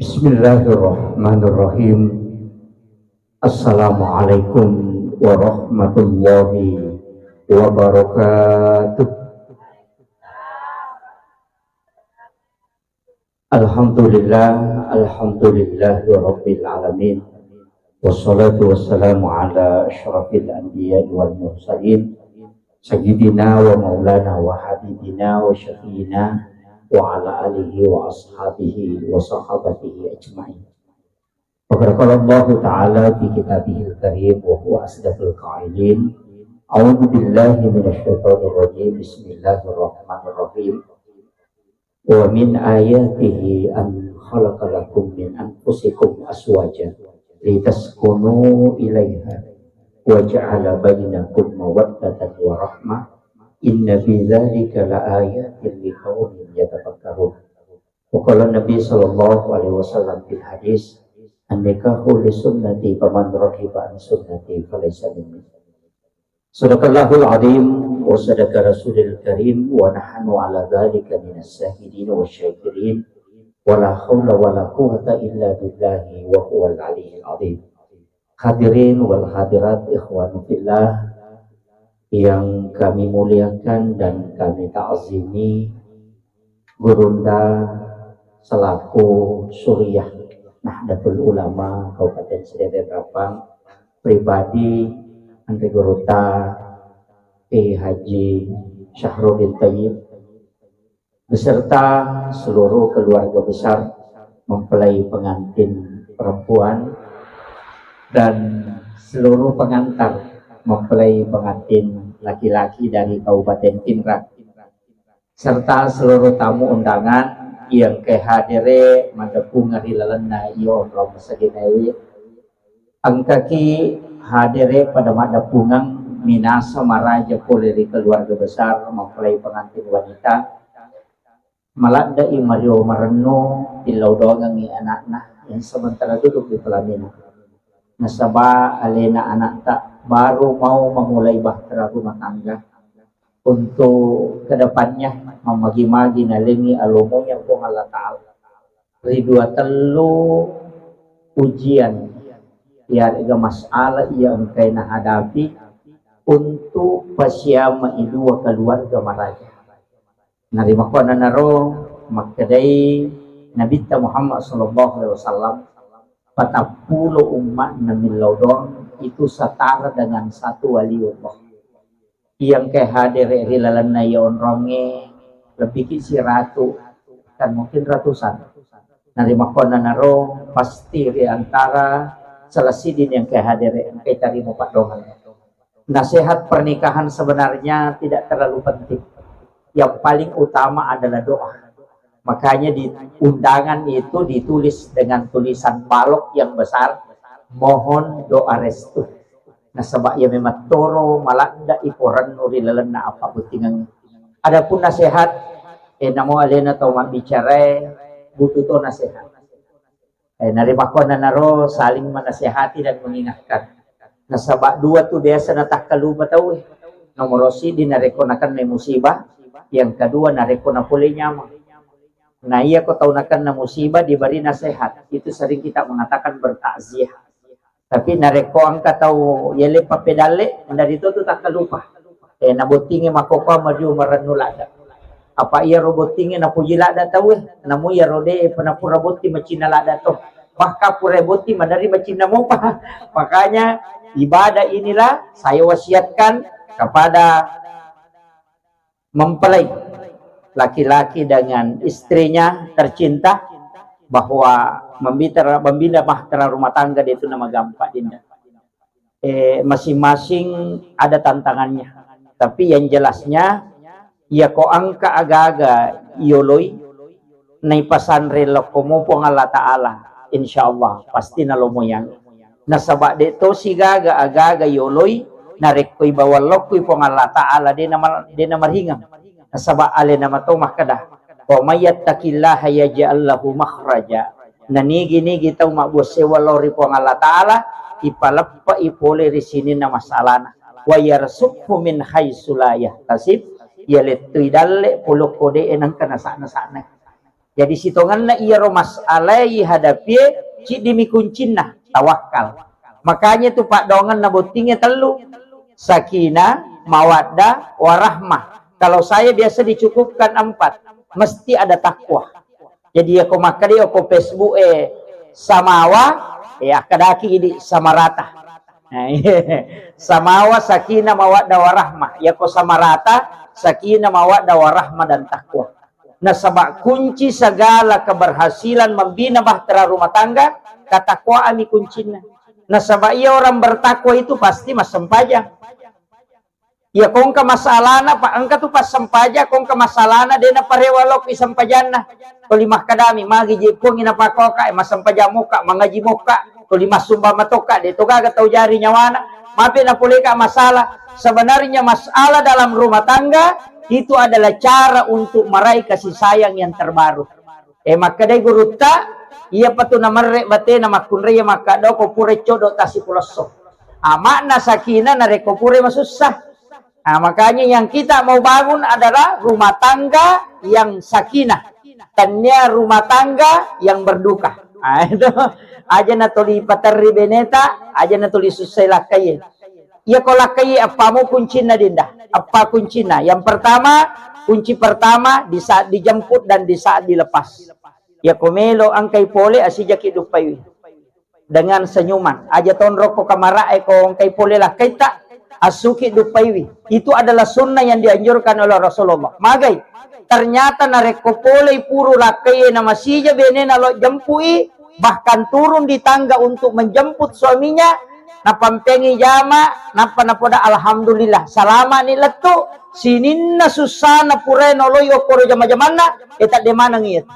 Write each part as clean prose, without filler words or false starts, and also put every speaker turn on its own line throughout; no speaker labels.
Bismillahirrahmanirrahim. Assalamualaikum warahmatullahi wabarakatuh. Alhamdulillah rabbil alamin. Wassalatu wassalamu ala asyrafil anbiya'i wal mursalin sayyidina wa maulana wa habibina wa syafiina wa ala alihi wa ashabihi wa sahabatihi ajma'in. Wa barakallahu ta'ala fi kitabihil karim wa huwa asdaqul qailin. A'udzu billahi minasy syaithanir rajim. Bismillahirrahmanirrahim. Wa min ayatihi an khalaqa lakum min anfusikum azwajan litaskunu ilaiha wa ja'ala bainakum mawaddatan wa rahmah. Inna fi dzalika laayatin liqaumin yatafakkarun. Wa qala Nabi sallallahu alaihi wasallam fil hadis, an-nikahu li sunnati faman raghiba an sunnati falaysa minni. Sadaqallahul azim wa sadaqa rasulil karim wa nahnu ala dzalika minas syahidin wasyakirin wa la haula wa la quwwata illa billahi wa huwal aliyyil azim. Hadirin wal hadirat ikhwanu fillah yang kami muliakan dan kami ta'zimi, Gurunda selaku Suriah Nahdlatul Ulama Kabupaten Sedadan Rapang, pribadi Andri Guruta Haji Syahrudin Tayyib beserta seluruh keluarga besar mempelai pengantin perempuan dan seluruh pengantar mempelai pengantin laki-laki dari Kabupaten Pinrang serta seluruh tamu undangan yang kehadire madepung ngari lalena iyo rom saginai angkaki hadire pada madepungang minasa maraja poleri keluarga besar mempelai pengantin wanita malada imario mareno ilau dongangi anak-anak yang sementara duduk di pelaminan nasaba alena anak tak baru mau memulai bahtera rumah tangga untuk kedepannya memagi-magi nalingi alumu yang pun Allah Ta'ala ridua telu ujian ya ada masalah yang kena hadapi untuk pasyama idua keluarga maraja narima kona naro makadai Nabi Muhammad sallallahu alaihi wasallam 40 umat namin laudon itu setara dengan satu waliullah yang kehadir rilalan nayon ronge lebih kisi ratu dan mungkin ratusan nari makona naro pasti di antara selesidin yang kehadir yang terima pak dongan. Nasihat pernikahan sebenarnya tidak terlalu penting, yang paling utama adalah doa. Makanya di undangan itu ditulis dengan tulisan balok yang besar, mohon doa restu. Nah sebab ya memang toro malanda iporan nuri lelena apa butingan. Adapun nasihat namo alena tau bicara butuh to nasihat. Nari makona naro saling menasihati dan mengingatkan. Nah sebab dua tu biasa natah kaluba tahu. Nomor si dinarekonakan na musibah, yang kedua narekona pulih nyama. Nah iya kau tahu nakan na musibah diberi nasihat, itu sering kita mengatakan bertakziah. Tapi nareko angka tahu yele papedale dari itu tu tak lupa. Nabotingi makopa maju maranulada. Apa iya robotingi napuji lada tahu namu ya rode penapura boti macina lada toh. Maka pure boti madari macina mopa. Makanya ibadah inilah saya wasiatkan kepada mempelai laki-laki dengan istrinya tercinta bahwa membina bahtera rumah tangga itu nama gampang dinda. Masing-masing ada tantangannya, tapi yang jelasnya ya ko angka aga-aga ioloi nai pasandre lokomo pong Allah Ta'ala insyaallah pasti nalomo yang nasabak deto si gaga aga-aga ioloi narekoy bawal lokoy pong Allah Ta'ala de nama ringang nasaba ale nama to makada wa mayattaqillaha yaj'al lahu makhraja nanigi-nigi taw mabose walori po Allah Ta'ala ipalappa ipole di sini na masalana wa yarsukhu min haitsu la yahtasib yalit dalle pulo kode enang kana sana Jadi sitongan na iya ro masalah hadapi ci demi kuncina tawakal. Makanya tuh Pak dongan na botingnya telu. Sakinah, mawaddah, warahmah. Kalau saya biasa dicukupkan 4, mesti ada takwa. Jadi aku maka dia aku Facebook samawa ya kadaki di samarata. Nah, samawa sakinah mawaddah warahmah. Ya ko samarata sakinah mawaddah warahmah dan takwa. Nah, sebab kunci segala keberhasilan membina bahtera rumah tangga katakwaan ni kuncinya. Nah, sebab ia orang bertakwa itu pasti mas sempajang. Ya kong ka masalana pa angka tu pas sempaja kong ka masalana dena parewalok isampajana. Kulimah kadami magi jipung ina pakoka mas sempaja muka mangaji muka kulimah sumba matoka de toga tau jari nyawana. Mape na pulih ka masalah. Sebenarnya masalah dalam rumah tangga itu adalah cara untuk meraih kasih sayang yang terbaru. Maka dai guruta ia patu namarre bate nama kunre maka do ko pure codo tasi puloso. Makna sakinah na reko pure masusah. Nah, makanya yang kita mau bangun adalah rumah tangga yang sakinah. Tanya rumah tangga yang berduka. Nah, itu aja na tuli patarri beneta, aja na tuli susai lakai. Ya kalau lakai apa mau kuncinya dinda? Apa kuncinya? Yang pertama, kunci pertama di saat dijemput dan di saat dilepas. Ya komelo angkai pole asijaki dupai. Dengan senyuman. Aja ton rokok kamara ko angkai pole lah kaita. Asuki dupaiwi. Itu adalah sunnah yang dianjurkan oleh Rasulullah. Magai. Ternyata narekopolei puru lakai na masija benena lo jempui. Bahkan turun di tangga untuk menjemput suaminya. Napampengi jama. Napa-napoda alhamdulillah. Salama ni letu. Sininna susana pureno loyo koro jama-jamana. Etak demana ngiyat.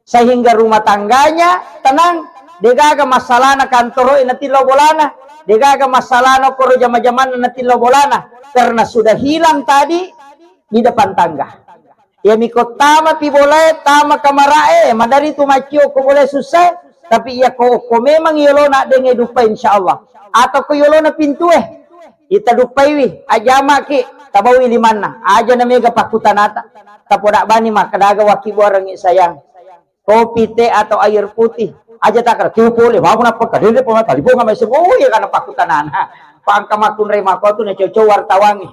Sehingga rumah tangganya tenang. Degaga masalah na kantoro inatilo bolana. Degaga masalah no koro jama-jaman natilo bolana karena sudah hilang tadi di depan tangga. Ya miko tama pi boleh tama kamarae madari tu macio ko boleh susah tapi ya ko memang yolona denge dupa insyaallah atau ko yolona pintu ita dupai wi ajama ki tabawi limanna aja na mega pakutanata tapoda bani makadaga waki borang sayang kopi teh atau air putih aja takar kiu pole mau na pagkadili po matali po nga may sumo ya kana pakutanan pangka makun re mako tu ne coco wartawangi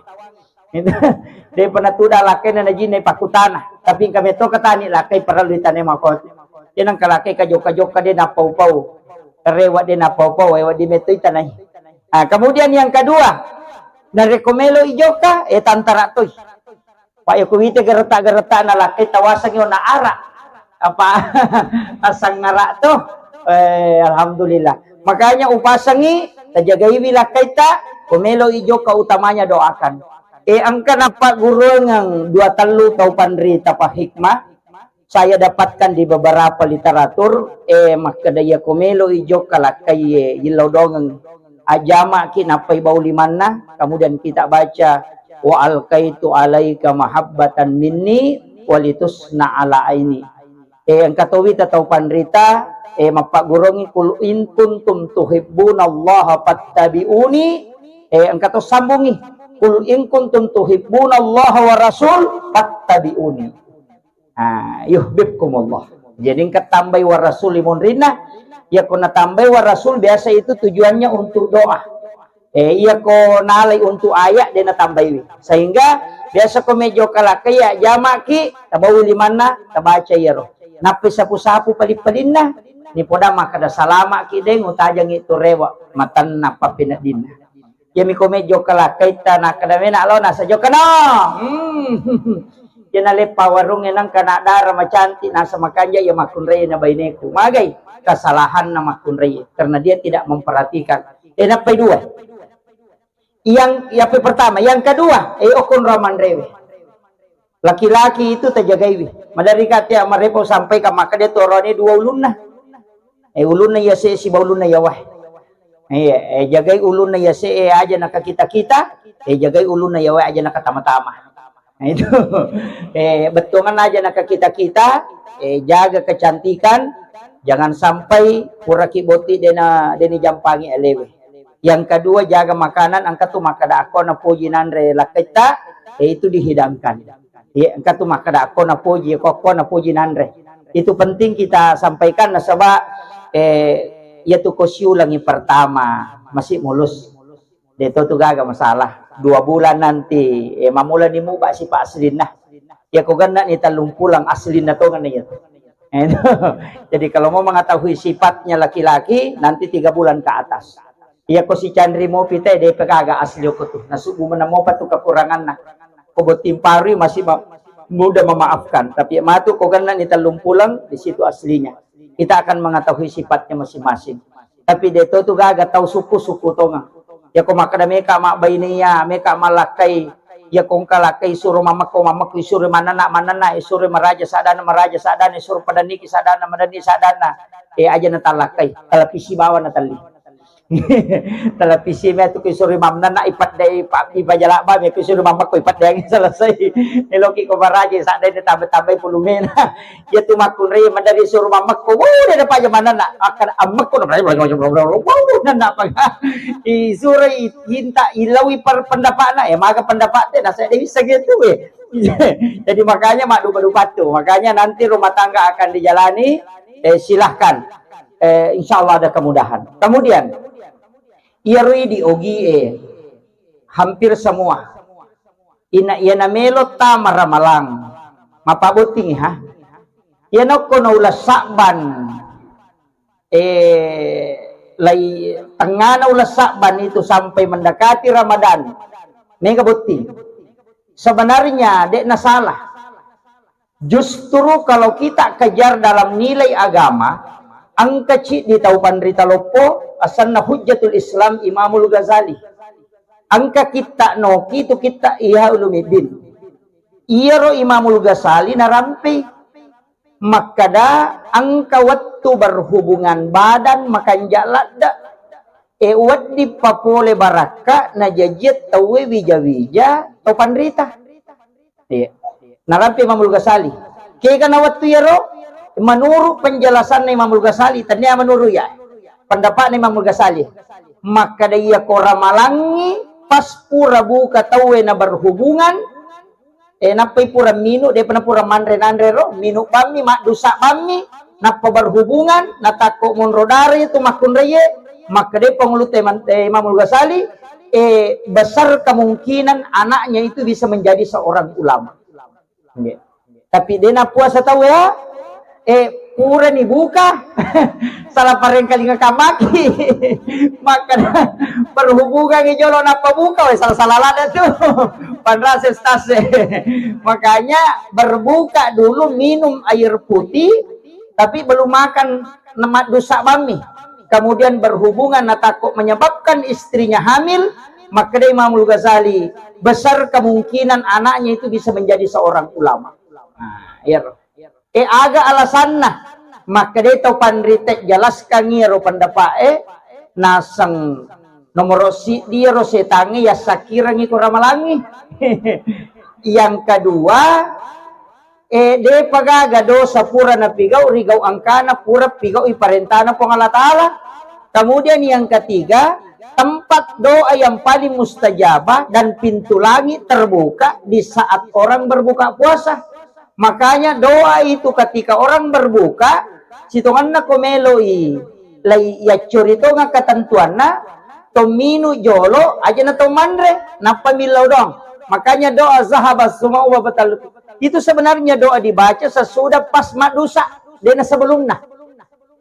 de panatuda lakay na najin pakutana tapi kami to katani lakay paraluitan ne mako yan ang kalakay kajok ka din napau-pau rewa din napau-pau ewa di metoy tanay. Kemudian yang kedua na rekomelo ijoka tantara toy payo kumite gareta na lakay tawasang yo na ara apa asang ngara to alhamdulillah. Makanya upasangi tajagai wilah kaita kumelo ijo kautamanya doakan. Angka napa guru ng 2 tau pandrita pa hikmah saya dapatkan di beberapa literatur makadaya kumelo ijo kalakay yilodong ajama kinapay baulimanna kemudian kita baca wa alkaitu alaika mahabbatan minni walitusna ala aini. Ang katawid atau pandrita mapagurungi kul in kuntum tuhibbunallaha fattabi'uni ang kato sambungi kul in kuntum tuhibbunallaha wa rasul fattabi'uni yuhibbukumullah. Jadi ketambay wa rasul limun rina ya ko natambay wa rasul biasa itu tujuannya untuk doa iya ko nalay untuk ayat din natambay sehingga biasa ko medyo kalakaya jamaki tabawi limanna tabaca yaro napis sapu-sapu palipalin na ni poda makada salama kideng utajang itu rewa matan na papinadin yami ko medyo kalakay ta na kadamena alo nasa joka na yanale pawarung enang kana dara macanti nasa makanya ya makunrey na baineku magay kesalahan na makunrey karena dia tidak memperhatikan napay dua yang pertama yang kedua okun raman rewe laki-laki itu terjagaiwi madari katya marepo sampai ka maka dia torone 2 ulun na ulun na ya si baulun na yawah jagai ulun na ya si aja naka kita jagai ulun na yawah aja naka tama-tama itu betungan aja naka kita jaga kecantikan jangan sampai puraki boti deni jampangi elewe. Yang kedua jaga makanan angka tu makada ako na pujinan re lakita itu dihidangkan. Angka tu makada ako na puji koko na pujinan re Itu penting kita sampaikan nasaba ya tu kosyu langi pertama masih mulus. Dito tu gaga masalah. 2 bulan nanti mamula ni mo ba si pa aslin na. Ya ko ganda ni talumpulang aslin na to ganyan. Jadi kalau mau mengetahui sifatnya laki-laki nanti 3 bulan ke atas. Iya ko si Chandri mo pite de pagaga asli ko tu. Nasubo man mo pa tu kekurangan na. Ko timpari masih mudah memaafkan, tapi matu ko ganda ni talumpulang di situ aslinya. Kita akan mengetahui sifatnya masing-masing. Tapi dito tu gaga tahu suku-suku to nga. Ya ko makadami ka mabayniya, meka malakay ya kung kalakay suro mamak ko suruh manana suruh maraja sadana suruh padaniki sadana madani sadana aja na talakay talapisi bawa na tali talapisi me tu suruh mamna na ipat day ibajala ba me suruh mamak ko ipat day selesai eloki ko maraja sadana tambay pulumen ya tu makunri madari suruh mamak ko udah pa aja manana akan amak ko na pag suruh hinta ilawi per pendapat na maka pendapat teh saya bisa gitu jadi makanya mak dupa tuh makanya nanti rumah tangga akan dijalani silahkan insya Allah ada kemudahan. Kemudian iarui di OGE hampir semua ina melot ta maramalang mapabuting ha yana ko na ulas sakban lay tengah na ulas sakban itu sampai mendekati Ramadan mega buting sebenarnya dek na salah. Justru kalau kita kejar dalam nilai agama ang kecil di taupan rita lopo asanna hujjatul Islam Imamul Ghazali angka kita no itu kita iya ulumuddin iya ro Imamul Ghazali narampi makada angka waktu berhubungan badan makan jalada wat di papole baraka na jajit tawe wija-wija taupan rita iya narampi Imamul Ghazali kaya kana waktu ya ro menurut penjelasan Imamul Ghazali tanya menurut ya pendapat Imamul Ghazali maka dia kora malangi pas pura buka tawe na berhubungan napai pura minu dia pernah pura mandre ro minu bami mak dusa bami napa berhubungan natako monrodari itu makun reye maka dia pengulut Imamul Ghazali besar kemungkinan anaknya itu bisa menjadi seorang ulama. Tapi dia na puasa tahu ya pura ni buka salah pareng kali ngakamaki maka berhubungan ngejolo napa buka salah ada tuh panrase stase makanya berbuka dulu minum air putih tapi belum makan nemat dusa bami kemudian berhubungan takut menyebabkan istrinya hamil maka dia Imamul Ghazali besar kemungkinan anaknya itu bisa menjadi seorang ulama. Nah, ya aga alasan nah maka dia tau pandritek jelaskan ngiro pendapat nasang nomor si dia rosetangi ya sakira ngi kuramalangi yang kedua de pagaga dosa pura na pigaw rigaw angkana pura pigaw iparentana pong Allah Ta'ala. Kemudian yang ketiga tempat doa yang paling mustajabah dan pintu langit terbuka di saat orang berbuka puasa. Makanya doa itu ketika orang berbuka, situngan na komeloi, lay yacur itu nga ketentuan na, tominu jolo aja na tomandre, napamilaw dong. Makanya doa zahabas semua batal. Itu sebenarnya doa dibaca sesudah pas madusa, dan sebelumnya.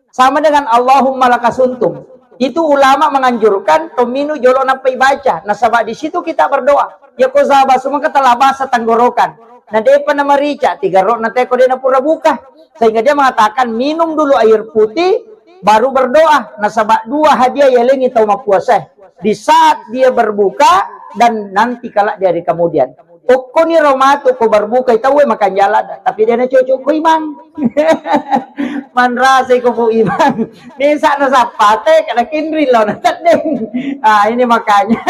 Sama dengan Allahumma lakasuntum. Itu ulama menganjurkan tominu jolo napai baca. Nasabah di situ kita berdoa. Ya ko zahabas semua ketelabasa tenggorokan. Nah dia pernah merica 3 rok nanti kau dia pura buka sehingga dia mengatakan minum dulu air putih baru berdoa nasabak 2 hadiah yelengi tau puasa di saat dia berbuka dan nanti kalak dari kemudian toko ni romato ko berbuka itawe makan jalan tapi dia na cocok ko imang manrase ko po imang desa na sapate kada kinri law na tadeng ini makanya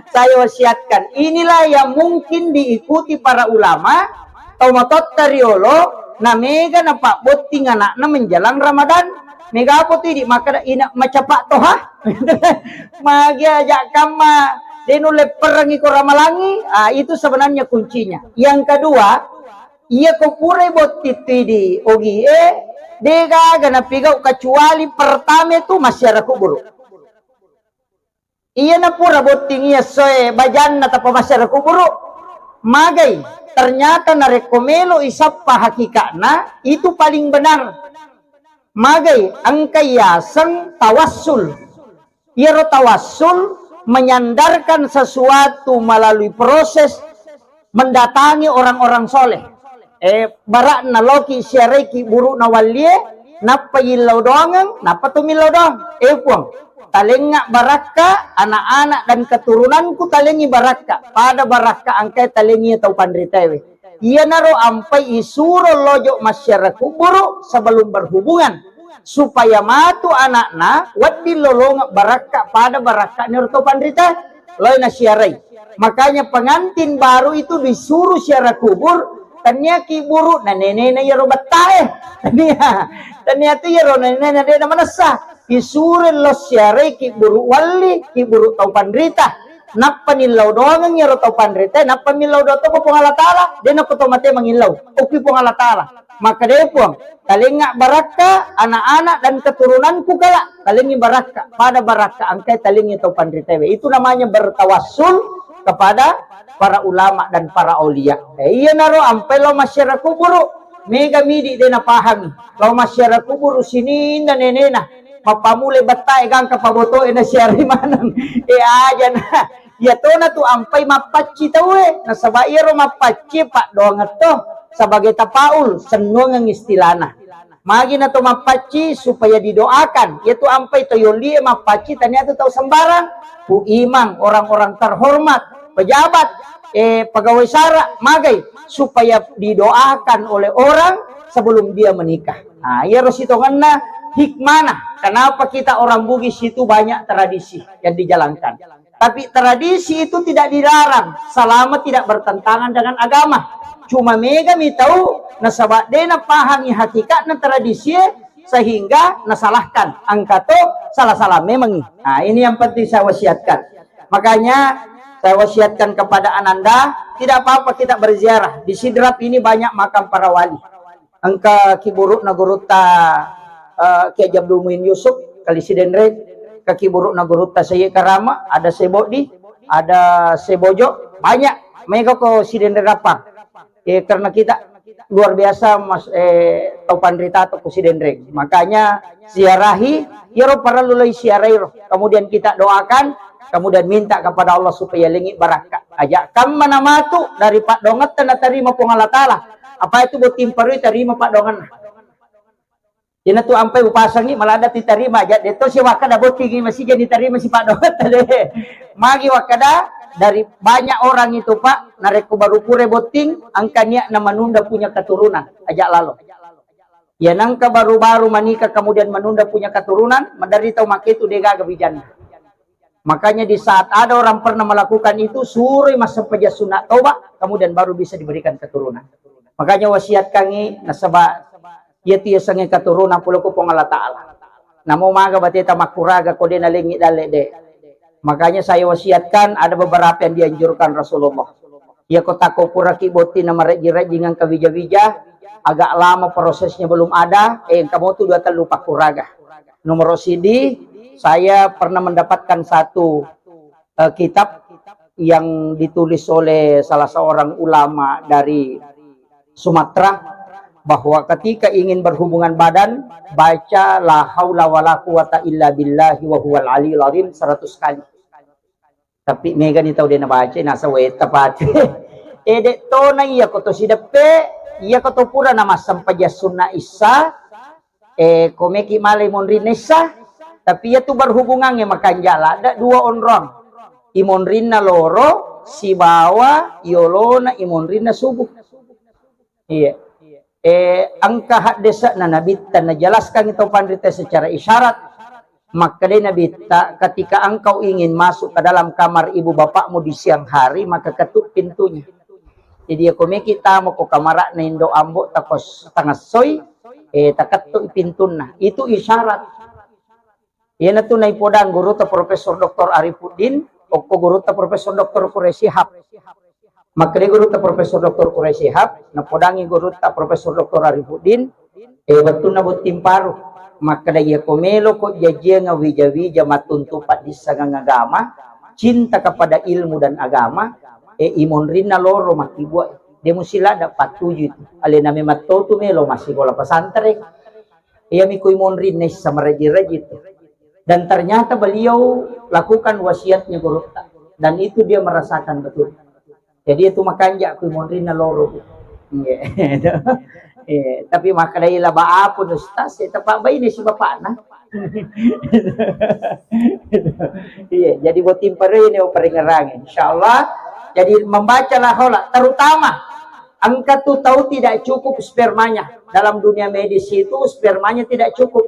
saya wasiatkan inilah yang mungkin diikuti para ulama tau matot tariolo na mega na pakboting anak na menjelang Ramadan mega apa ti di maka ina macapak toha magia ajak kama denule perangi ko ramalangi itu sebenarnya kuncinya. Yang kedua ia ko pure bot titi di ogie
Dega gana pigaw kecuali pertama itu masyarakat buruk. Iya na pura boting iya soe bajan na tapa masyarakat buruk. Magay ternyata na rekomelo isap hakikatna itu paling benar. Magay ang kayasang tawassul. Iro tawassul menyandarkan sesuatu melalui proses mendatangi orang-orang soleh. Barak na loki syareki buruk na walye napa yilaw doangang napa tumilaw doang puang talengga baraka anak-anak dan keturunanku talengi baraka pada baraka angkai talengi atau pandritewe iya naro ampai isuro lojo masyarakat buruk sebelum berhubungan supaya matu anakna wadi lolong baraka pada baraka niro atau pandrita loy na syarai. Makanya pengantin baru itu disuruh syara kubur tanya kiburu na nenek na yaro batae tanya tu yaro nenek na dia mana sah disuruh lo syara kiburu wali kiburu tau pandrita napa nilaw doang yaro tau pandrita napa nilaw do to po ngalatala dia na kotomate mangilaw upi po ngalatala maka dia puang talinga baraka anak-anak dan keturunanku kala talingi baraka pada baraka angkai talingi tau pandrita itu namanya bertawassul kepada para ulama dan para aulia. Iya naro ampe lo masyarakat kuburu mega midi de na pahami. Lo masyarakat kuburu sini na nenena mapamule batay gang kapaboto na syari manang. Aja na. Ya to na tu ampai mapaci tawe na sabairo mapaci pak doang to sebagai tapaul senong ang istilana. Magi na to mapaci supaya didoakan. Yaitu ampai to yoli mapaci tanya tu tahu sembarang. Bu imam orang-orang terhormat pejabat, pegawai sara, magay, supaya didoakan oleh orang sebelum dia menikah. Nah, ya rositongan na hikmana. Kenapa kita orang Bugis itu banyak tradisi yang dijalankan. Tapi tradisi itu tidak dilarang, selama tidak bertentangan dengan agama. Cuma mega mi tahu, nasabak dena pahami hakikat na tradisi, sehingga nasalahkan. Angkato salah-salah memang. Nah, ini yang penting saya wasiatkan. Makanya, saya wasiatkan kepada Ananda, tidak apa-apa kita berziarah. Di Sidrap ini banyak makam para wali. Angka Kiburuk Naguruta Ki Abdul Muin Yusuf, kali Sidenre, ke Kiburuk Naguruta Sayyid Karama, ada Sebodi, ada Sebojo, banyak. Mereka ke Sidenre Rapang. Karena kita luar biasa mas tau pandrita atau ke Sidenre. Makanya ziarahi, yaro para lulai ziarahi. Kemudian kita doakan, kemudian minta kepada Allah supaya lingi barakah. Ajak kam mana matu dari Pak Dongat na terima pengalatala. Apa itu butim parui terima Pak Dongan. Dina tu ampai upasangi malah ada diterima aja. Deto si wakada botingi masih jadi terima si Pak Dongat tadi. Magi wakada dari banyak orang itu Pak nareku baru pure boting angkanya na menunda punya keturunan. Ajak lalu. Ya nangka baru-baru menikah kemudian menunda punya keturunan, menderita mak itu dega gabijan. Makanya di saat ada orang pernah melakukan itu, suruh masa peja sunat taubat, kemudian baru bisa diberikan keturunan. Makanya wasiat kami, nasaba, ya tiya sangi keturunan pulau ko pong Allah Ta'ala. Namo maga batita makuraga ko din nalingi dali de. Makanya saya wasiatkan, ada beberapa yang dianjurkan Rasulullah. Ya kota ko pura kiboti na marejirejingan kawija-wija, agak lama prosesnya belum ada, kamu tuh dua lupa kuraga. Nomor CD, saya pernah mendapatkan satu kitab yang ditulis oleh salah seorang ulama dari Sumatera bahwa ketika ingin berhubungan badan baca la haula wala quwata illa billahi wa huwal aliyul azim 100 kali. Tapi mega ni tahu dia na baca nasa weta pati. Dek to na iya ko to sidape iya ko to pura na masampaja sunna isa komeki malay monrinesa. Tapi ya tu berhubungan ya makan jala. Ada dua orang. Imonrina loro, si bawa, yolona, imonrina subuh. Iya. Angka hak desa na nabita na jelaskan itu pandrita secara isyarat. Maka dia nabita ketika engkau ingin masuk ke dalam kamar ibu bapakmu di siang hari, maka ketuk pintunya. Jadi aku kita mau ke kamar na indo ambo takos tengah soy, taketuk pintuna. Itu isyarat. Yan na tunay po dang guru ta Profesor Dr. Arifuddin o ko guru ta Profesor Dr. Quresihab. Makri guru ta Profesor Dr. Quresihab na podangi guru ta Profesor Dr. Arifuddin Betul na butim paru. Maka daya komelo ko jajia nga wija-wija matuntupat di sangang agama, cinta kepada ilmu dan agama, imon rin na loro makibuat. Demo sila dapat tujuh itu. Ale nami matoto melo masih bola pesantren. Ia miko imon rin na sa maraji-raji itu. Dan ternyata beliau lakukan wasiatnya guru. Dan itu dia merasakan betul. Jadi itu makanya aku imon rin na loro. Tapi maka dahil ba apon ustaz tepak ba ini si bapak na. Jadi botim pare ini o paringarang insyaallah. Jadi membacalah hola terutama angka tu tahu tidak cukup spermanya. Dalam dunia medis itu spermanya tidak cukup.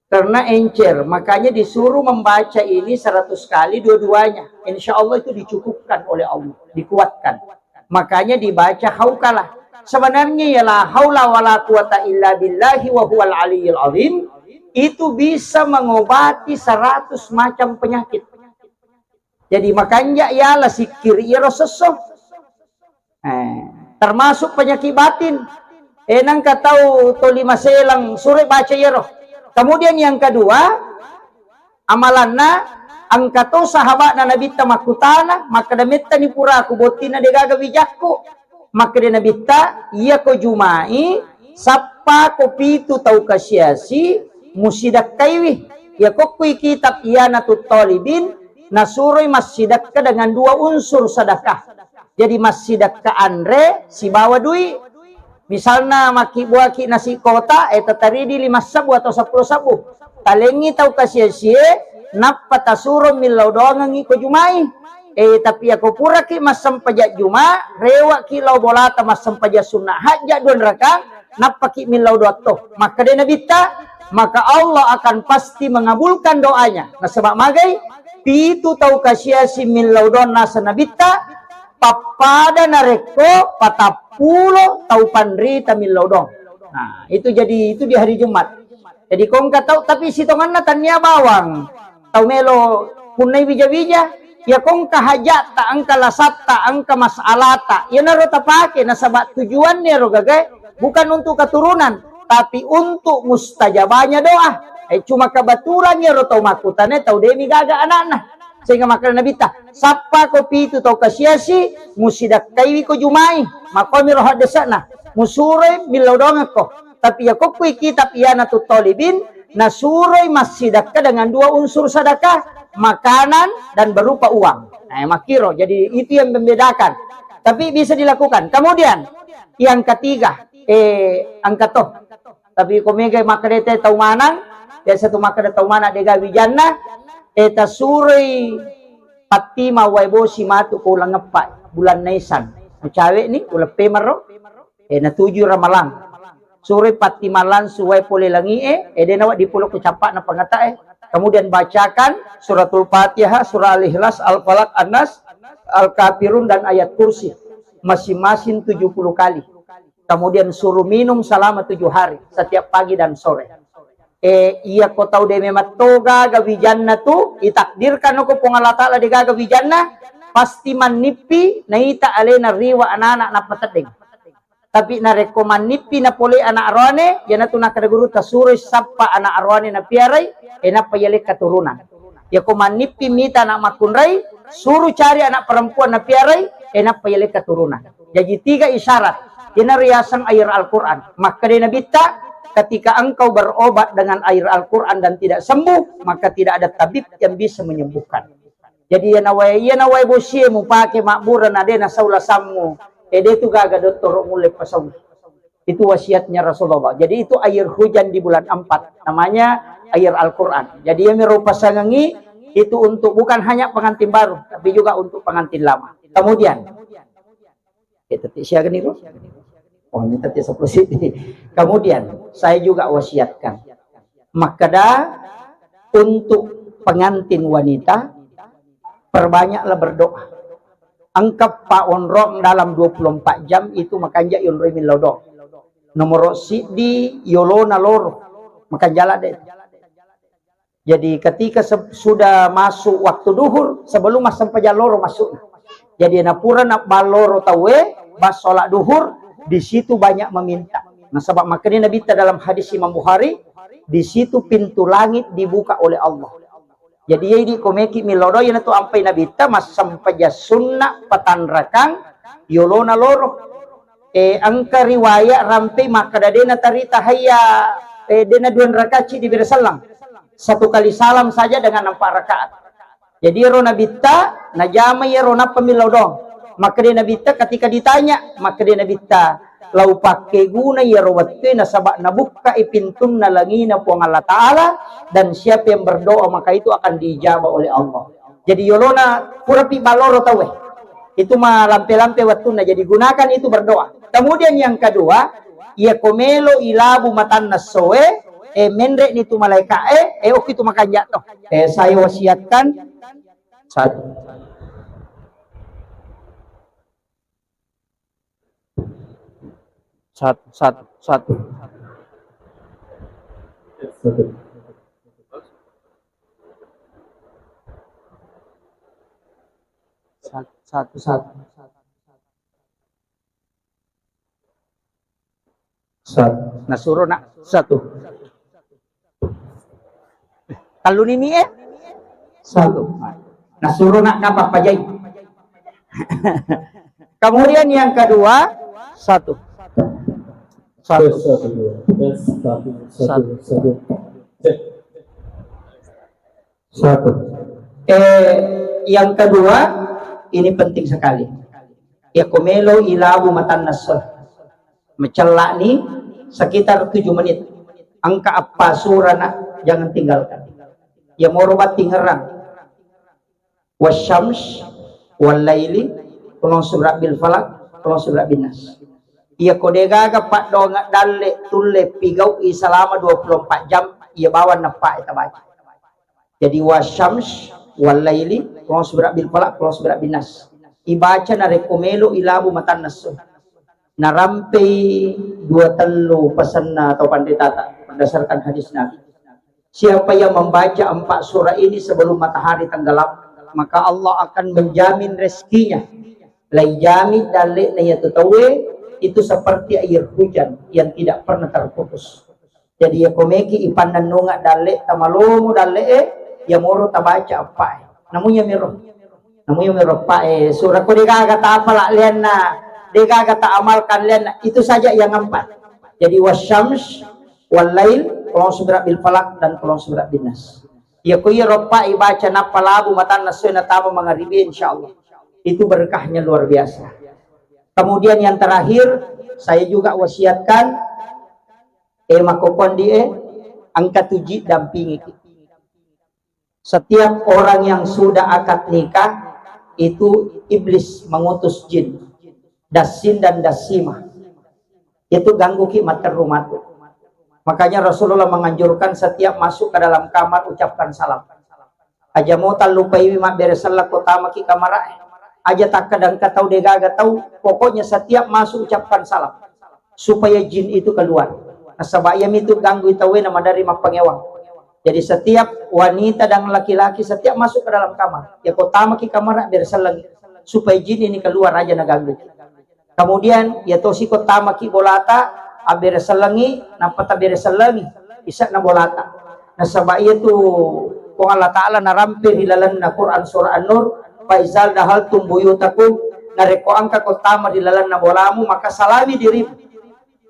Karena encer, makanya disuruh membaca ini 100 kali dua-duanya. Insyaallah itu dicukupkan oleh Allah, dikuatkan. Makanya dibaca haukalah. Sebenarnya ialah haula wala quwata illa billahi wa huwal aliyyil azim. Itu bisa mengobati 100 macam penyakit. Jadi makanya ialah zikir iro sesuh. Termasuk penyakit batin. Nang katau to 5 selang sore baca iro. Kemudian yang kedua, amalanna angkato sahabat na nabita makutana, maka damitta ni pura ku botina de gaga wijakku. Maka dia nabita, iya ko jumai, sapa ko pitu tau kasyasi, musidak kaiwi. Ya ko kui kitab iya na tutolibin, nasuroy masjidak ka dengan 2 unsur sedekah. Jadi masjidak ka andre, si bawa duit. Misalnya makibuaki nasi kota, tatari di 5 sabu atau 10 sabu. Talengi tau kasyasi, napatasuro milaw doang ang iko jumai. Tapi aku pura ki masam pajak juma, rewa ki lau bolata masam pajak sunnah hajat 2 rakaat, napaki milau doato. Maka dia nabita, maka Allah akan pasti mengabulkan doanya. Nah sebab magai, pitu tau kasyasi milau doa nasa nabita, papada nareko patapulo tau pandrita milau doa. Nah itu jadi itu di hari Jumat. Jadi kau nggak tahu, tapi sitongan na tanya bawang, tau melo punai bija-bija. Ya kong kahajat ta angka lasat ta angka masalah ta. Ya naro tapake na sabat tujuannya ro gagay bukan untuk keturunan tapi untuk mustajabahnya doa. Cuma kebetulannya ro tau makutane tau demi gaga anak-anak. Sehingga maka nabita sapa kopi itu tau kasyasi musidak kaiwi ko jumai. Makomi ro hadesana musure milau dong ko. Tapi ya kok kui kitab iyana tutolibin nasuroy masjidak ka dengan 2 unsur sedekah. Makanan dan berupa uang. Makiro. Jadi itu yang membedakan. Tapi bisa dilakukan. Kemudian yang ketiga, angkat toh. Tapi komega makarete tau manang, ya satu makarete tau mana dega wijanna, tasuri patima waibo simatu kulang ngepat bulan Nisan. Cawe ni ulah pemaro, na 7 ramalang. Suri patimalan suwai pole langi denawa di pulau kecapak na pangata Kemudian bacakan suratul Fatihah, surah Al-Ikhlas, Al-Falaq, An-Nas, Al-Kafirun dan ayat kursi. Masing-masing 70 kali. Kemudian suruh minum selama 7 hari. Setiap pagi dan sore. Iya ko tau de mematoga gawijanna tu. Itakdirkan ako pong Allah Ta'ala de gawijanna. Pasti manipi na ita alena riwa anak-anak na patading. Tapi na rekomanipi na puli anak arwane, yan na ito nakadaguro tasuri sapa anak arwane na piaray, napayalik katurunan. Ya kumanipi mita na makunray, suruh cari anak perempuan na piaray, napayalik katurunan. Jadi 3 isyarat. Yan na riyasang air Al-Quran. Maka din nabita, ketika engkau berobat dengan air Al-Quran dan tidak sembuh, maka tidak ada tabib yang bisa menyembuhkan. Jadi yan naway bosye mo pake makburan na din na saulasammu. Dia itu gaga dokter mulai pasang. Itu wasiatnya Rasulullah. Jadi itu air hujan di bulan 4. Namanya air Al-Quran. Jadi yang merupa sangangi itu untuk bukan hanya pengantin baru. Tapi juga untuk pengantin lama. Kemudian. Kemudian saya juga wasiatkan. Makada untuk pengantin wanita. Perbanyaklah berdoa. Angkap pa onrong dalam 24 jam itu makanja yonroi min lodo. Nomor di yolo na loro. Makan jala deh. Jadi ketika sudah masuk waktu duhur, sebelum masuk pajak loro masuk. Jadi napura nak baloro tawe, bas sholat duhur, di situ banyak meminta. Sebab makanya Nabi dalam hadis Imam Bukhari, di situ pintu langit dibuka oleh Allah. Jadi ya di komeki milodo yana tu ampai Nabi mas sampai sunna patan rakang yolona loro. Angka riwayat rampai maka dadena tarita hayya dena 2 rakaat di bersalam. 1 kali salam saja dengan 4 rakaat. Jadi rona bitta najama ya rona pemilodong. Maka dia nabita ketika ditanya, maka dia nabita lau pakai guna ya rawatnya nasabak nabuka ipintun nalangina puang Allah Ta'ala, dan siapa yang berdoa maka itu akan dijawab oleh Allah. Jadi yolona purapi baloro tawe. Itu mah lampe-lampe watuna, jadi gunakan itu berdoa. Kemudian yang kedua, ia komelo ilabu matan nasowe, menrek itu malaikat oke itu makan jatuh. Saya wasiatkan satu. Satu. Nah suruh nak satu. Kalau ini satu. Nah suruh nak apa pajai. Kemudian yang kedua satu. Yang kedua ini penting sekali. Ya komelo ilabu matan nasr. Mencelak nih sekitar 7 menit. Angka apa surana jangan tinggalkan. Ya morobat tingerang. Wasyams walaili kulon surat bil falak kulon surat bin nas. Ia kodegaga pak donga dalle tulle pigau selama 24 jam ia bawa napak kita baca. Jadi wasyams walaili kulon surat bil falak kulon surat bin nas. Ibaca na rekomelo ilabu matan nasu. Narampe 2 telu pesan atau pandai tata berdasarkan hadis Nabi. Siapa yang membaca 4 surah ini sebelum matahari tenggelam, maka Allah akan menjamin rezekinya. Lai jamin dalek na yatutawe itu seperti air hujan yang tidak pernah terputus. Jadi ya komeki ipanan nunga dalek tamalomu dalek ya moro tabaca apa. Namunya miro pak surah ko dega kata apa lak lianna dega kata amalkan lianna itu saja yang 4. Jadi wasyams walail kulon surat bil falak dan kulon surat bin nas. Ya ko ropa ibaca napalabu matan nasu na tama mangaribi insyaallah. Itu berkahnya luar biasa. Kemudian yang terakhir, saya juga wasiatkan makokon angka 7 dampingi. Setiap orang yang sudah akad nikah itu iblis mengutus jin, dasin dan dasima. Itu ganggu mater rumah. Makanya Rasulullah menganjurkan setiap masuk ke dalam kamar ucapkan salam. Aja mau talupai mak beresalah kota maki kamar aja tak kadang katau degaga tahu pokoknya setiap masuk ucapkan salam supaya jin itu keluar. Nah sabayam itu ganggu itawe nama dari mak pangewang. Jadi setiap wanita dan laki-laki setiap masuk ke dalam kamar ya kota maki kamar beresalah supaya jin ini keluar aja na ganggu. Kemudian ya tosi kota maki bolata aberesalangi napata beresalangi bisa na bolata. Nah sabaya itu kung Allah Ta'ala narampe hilalan na Quran surah An-Nur Faizal dahal tumbuyutakum nareko angka kotama di lalan na bolamu maka salami diri.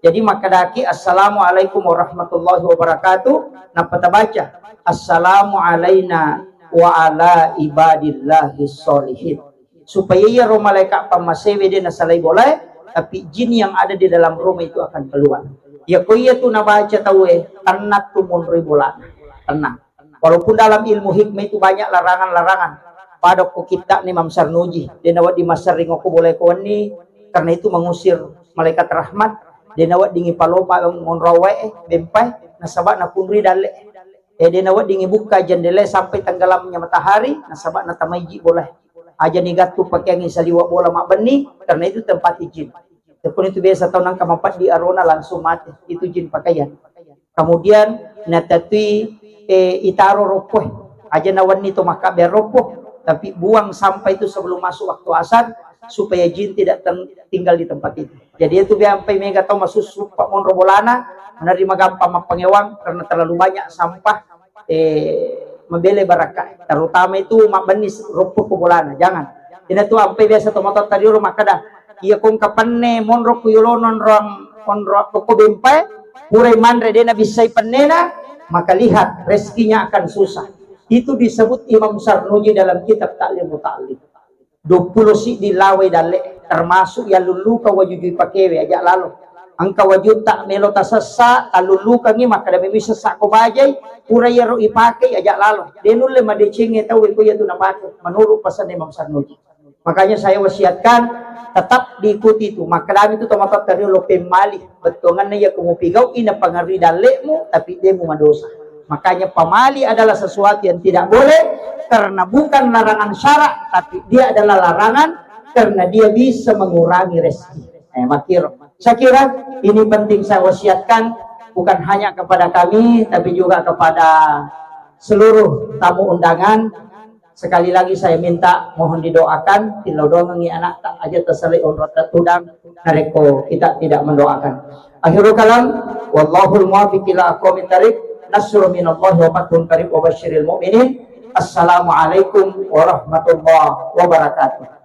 Jadi maka daki assalamualaikum warahmatullahi wabarakatuh napata baca assalamu alaina wa ala ibadillahi sholihin supaya ya roh malaikat pamasewe dia nasalai boleh tapi jin yang ada di dalam rumah itu akan keluar. Ya kuya tu nabaca tawe tanak tumun ribulan tenang. Walaupun dalam ilmu hikmah itu banyak larangan-larangan. Pada ko kita ni Imam Sarnuji dia nawat di masar ringoku boleh ko ni karena itu mengusir malaikat rahmat dia nawat dingi palopa ngonrawe bempai nasabak na kunri dale dia nawat dingi buka jendela sampai tenggelamnya matahari nasabak na tamaiji boleh aja ni gatu pakai angin saliwa bola mak beni karena itu tempat jin. Tekun itu biasa tahun nang kamampat di arona langsung mati itu jin pakaian. Kemudian natatui itaro ropoh aja nawan ni to maka beropoh tapi buang sampah itu sebelum masuk waktu asar supaya jin tidak tinggal di tempat itu. Jadi itu biar sampai mega tau masuk Pak Monro Bolana menerima gampang mapangewang karena terlalu banyak sampah membele baraka. Terutama itu mak benis rumput ke Bolana. Jangan. Ini tuh sampai biasa tomato tadi rumah kada. Iya kong kapanne monro kuyulonon rang onro ko bempai purai mandre dena bisai penena, maka lihat rezekinya akan susah. Itu disebut Imam Sarnuji dalam kitab Ta'lim Muta'lim. 20 si dilawai dale termasuk ya lulu ka wajujui pakewe aja lalu. Angka wajud tak melo tasasa talulu kangi maka da bisa sako bajai purai ya ro ipake aja lalu. Denule madecenge tahu ko ya tu napake menurut pesan Imam Sarnuji. Makanya saya wasiatkan tetap diikuti itu. Maka kami itu tomatot dari lo pemali betongan ya kumupigau ina pangari dalekmu tapi dia mu madosa. Makanya pamali adalah sesuatu yang tidak boleh karena bukan larangan syarak tapi dia adalah larangan karena dia bisa mengurangi rezeki. Saya kira ini penting saya wasiatkan bukan hanya kepada kami tapi juga kepada seluruh tamu undangan. Sekali lagi saya minta mohon didoakan tilau dongengi anak tak aja terseli onrot tudang nareko kita tidak mendoakan. Akhirul kalam wallahul muwaffiq ila aqwamit thariq nasrun minallahi wa fathun qarib wa basyiril mu'minin. Assalamualaikum warahmatullahi wabarakatuh.